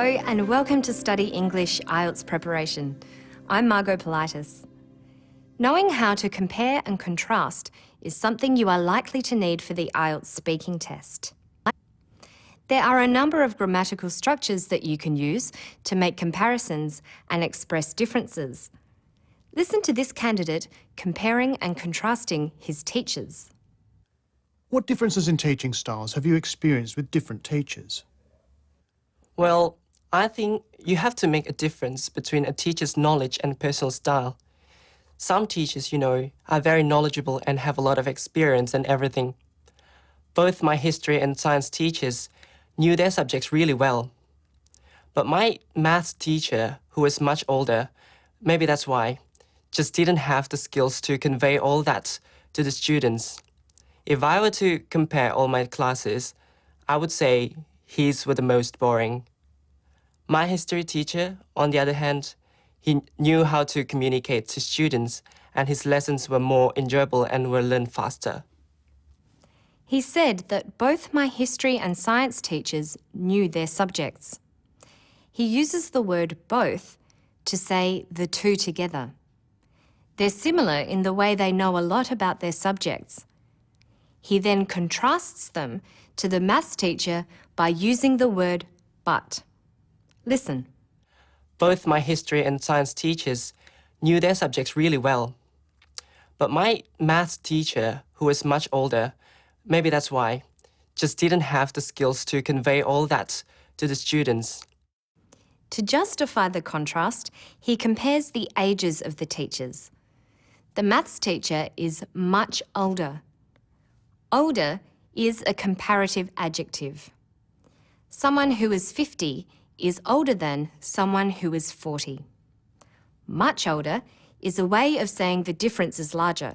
and welcome to Study English IELTS Preparation. I'm Margot Politis. Knowing how to compare and contrast is something you are likely to need for the IELTS speaking test. There are a number of grammatical structures that you can use to make comparisons and express differences. Listen to this candidate comparing and contrasting his teachers. What differences in teaching styles have you experienced with different teachers? Well, I think you have to make a difference between a teacher's knowledge and personal style. Some teachers, are very knowledgeable and have a lot of experience and everything. Both my history and science teachers knew their subjects really well. But my maths teacher, who was much older, maybe that's why, just didn't have the skills to convey all that to the students. If I were to compare all my classes, I would say his were the most boring. My history teacher, on the other hand, he knew how to communicate to students, and his lessons were more enjoyable and were learned faster. He said that both my history and science teachers knew their subjects. He uses the word both to say the two together. They're similar in the way they know a lot about their subjects. He then contrasts them to the maths teacher by using the word but. Listen. Both my history and science teachers knew their subjects really well. But my maths teacher, who was much older, maybe that's why, just didn't have the skills to convey all that to the students. To justify the contrast, he compares the ages of the teachers. The maths teacher is much older. Older is a comparative adjective. Someone who is 50 is older than someone who is 40. Much older is a way of saying the difference is larger.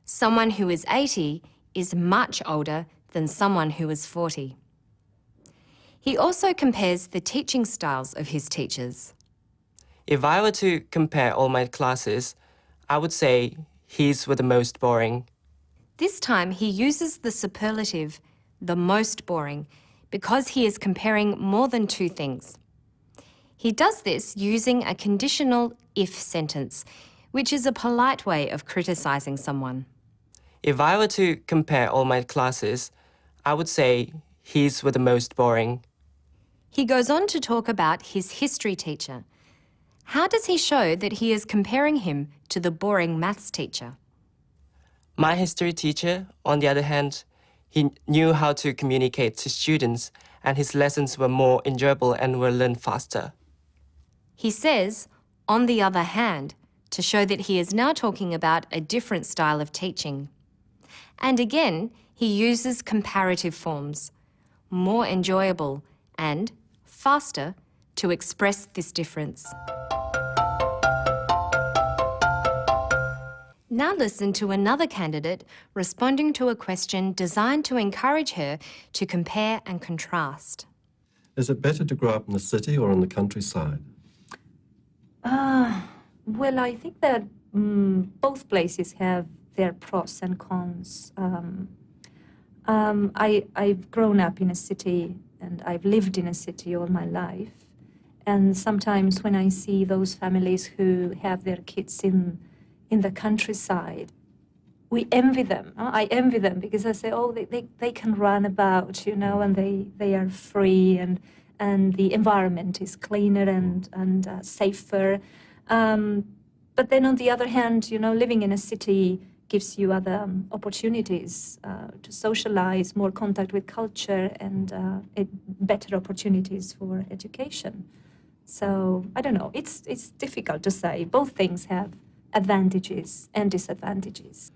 Someone who is 80 is much older than someone who is 40. He also compares the teaching styles of his teachers. If I were to compare all my classes, I would say his were the most boring. This time he uses the superlative, the most boring, because he is comparing more than two things. He does this using a conditional if sentence, which is a polite way of criticising someone. If I were to compare all my classes, I would say his were the most boring. He goes on to talk about his history teacher. How does he show that he is comparing him to the boring maths teacher? My history teacher, on the other hand, he knew how to communicate to students, and his lessons were more enjoyable and were learned faster. He says, on the other hand, to show that he is now talking about a different style of teaching. And again, he uses comparative forms, more enjoyable and faster, to express this difference. Now listen to another candidate responding to a question designed to encourage her to compare and contrast. Is it better to grow up in the city or in the countryside? Well, I think that both places have their pros and cons. I've grown up in a city and I've lived in a city all my life. And sometimes when I see those families who have their kids in the countryside, we envy them. I envy them because I say, oh, they can run about, and they are free and the environment is cleaner and safer. But then on the other hand, living in a city gives you other opportunities to socialize, more contact with culture, and better opportunities for education. So I don't know. It's difficult to say. Both things have advantages and disadvantages.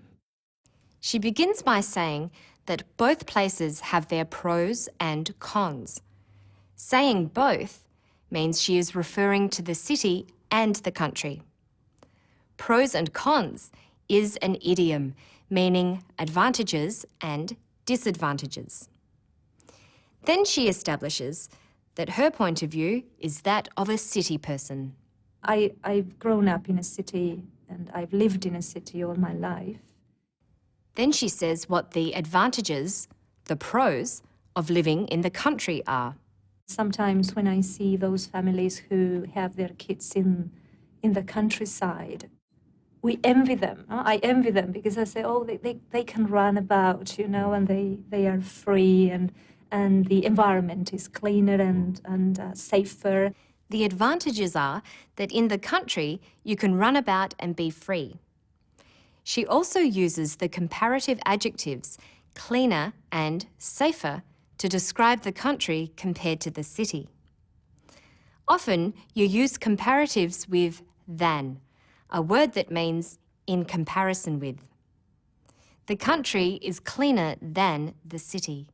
She begins by saying that both places have their pros and cons. Saying both means she is referring to the city and the country. Pros and cons is an idiom meaning advantages and disadvantages. Then she establishes that her point of view is that of a city person. I've grown up in a city and I've lived in a city all my life. Then she says what the advantages, the pros, of living in the country are. Sometimes when I see those families who have their kids in the countryside, we envy them. I envy them because I say, oh, they can run about, you know, and they are free, and the environment is cleaner and safer. The advantages are that in the country you can run about and be free. She also uses the comparative adjectives cleaner and safer to describe the country compared to the city. Often you use comparatives with than, a word that means in comparison with. The country is cleaner than the city.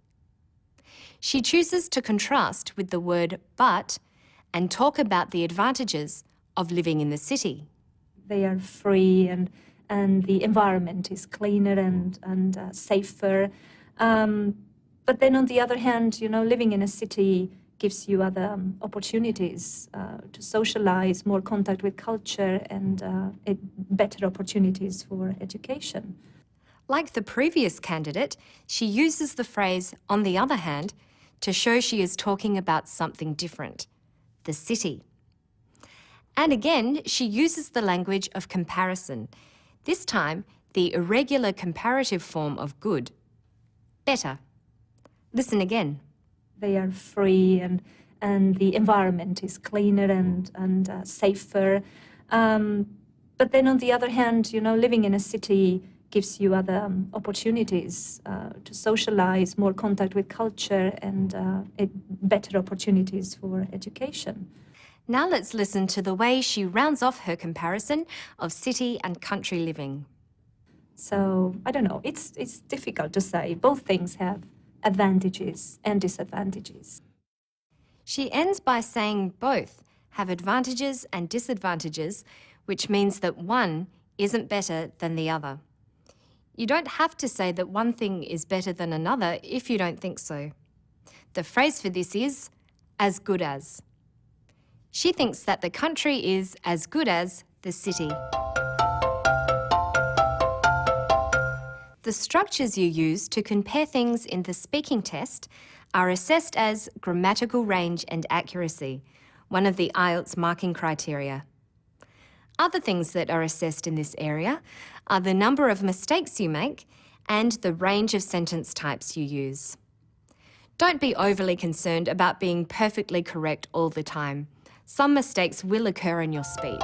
She chooses to contrast with the word but and talk about the advantages of living in the city. They are free and the environment is cleaner and safer. But then on the other hand, you know, living in a city gives you other opportunities to socialize, more contact with culture, and better opportunities for education. Like the previous candidate, she uses the phrase on the other hand to show she is talking about something different, the city. And again, she uses the language of comparison, this time the irregular comparative form of good, better. Listen again. They are free and the environment is cleaner and safer. But then on the other hand, you know, living in a city gives you other opportunities to socialize, more contact with culture, and better opportunities for education. Now let's listen to the way she rounds off her comparison of city and country living. So, I don't know, it's difficult to say. Both things have advantages and disadvantages. She ends by saying both have advantages and disadvantages, which means that one isn't better than the other. You don't have to say that one thing is better than another if you don't think so. The phrase for this is as good as. She thinks that the country is as good as the city. The structures you use to compare things in the speaking test are assessed as grammatical range and accuracy, one of the IELTS marking criteria. Other things that are assessed in this area are the number of mistakes you make and the range of sentence types you use. Don't be overly concerned about being perfectly correct all the time. Some mistakes will occur in your speech.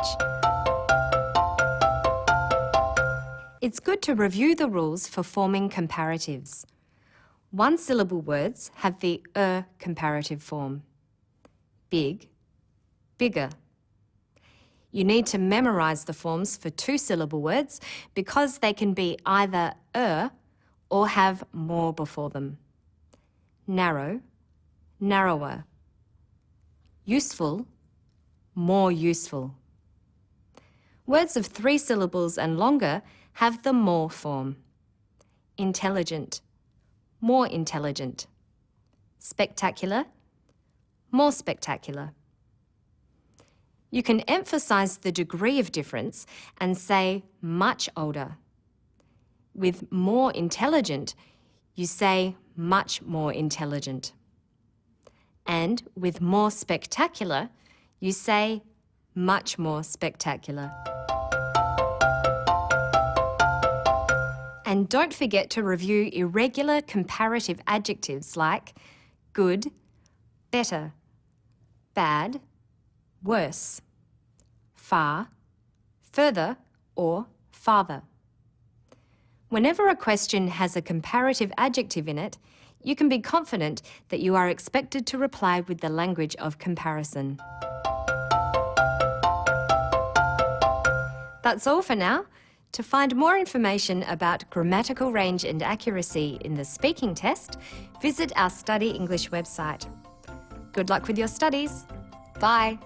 It's good to review the rules for forming comparatives. One-syllable words have the comparative form. Big, bigger. You need to memorize the forms for two-syllable words because they can be either or have more before them. Narrow, narrower. Useful, more useful. Words of 3 syllables and longer have the more form. Intelligent, more intelligent. Spectacular, more spectacular. You can emphasize the degree of difference and say much older. With more intelligent, you say much more intelligent. And with more spectacular, you say much more spectacular. And don't forget to review irregular comparative adjectives like good, better, bad, worse, far, further, or farther. Whenever a question has a comparative adjective in it, you can be confident that you are expected to reply with the language of comparison. That's all for now. To find more information about grammatical range and accuracy in the speaking test, visit our Study English website. Good luck with your studies. Bye.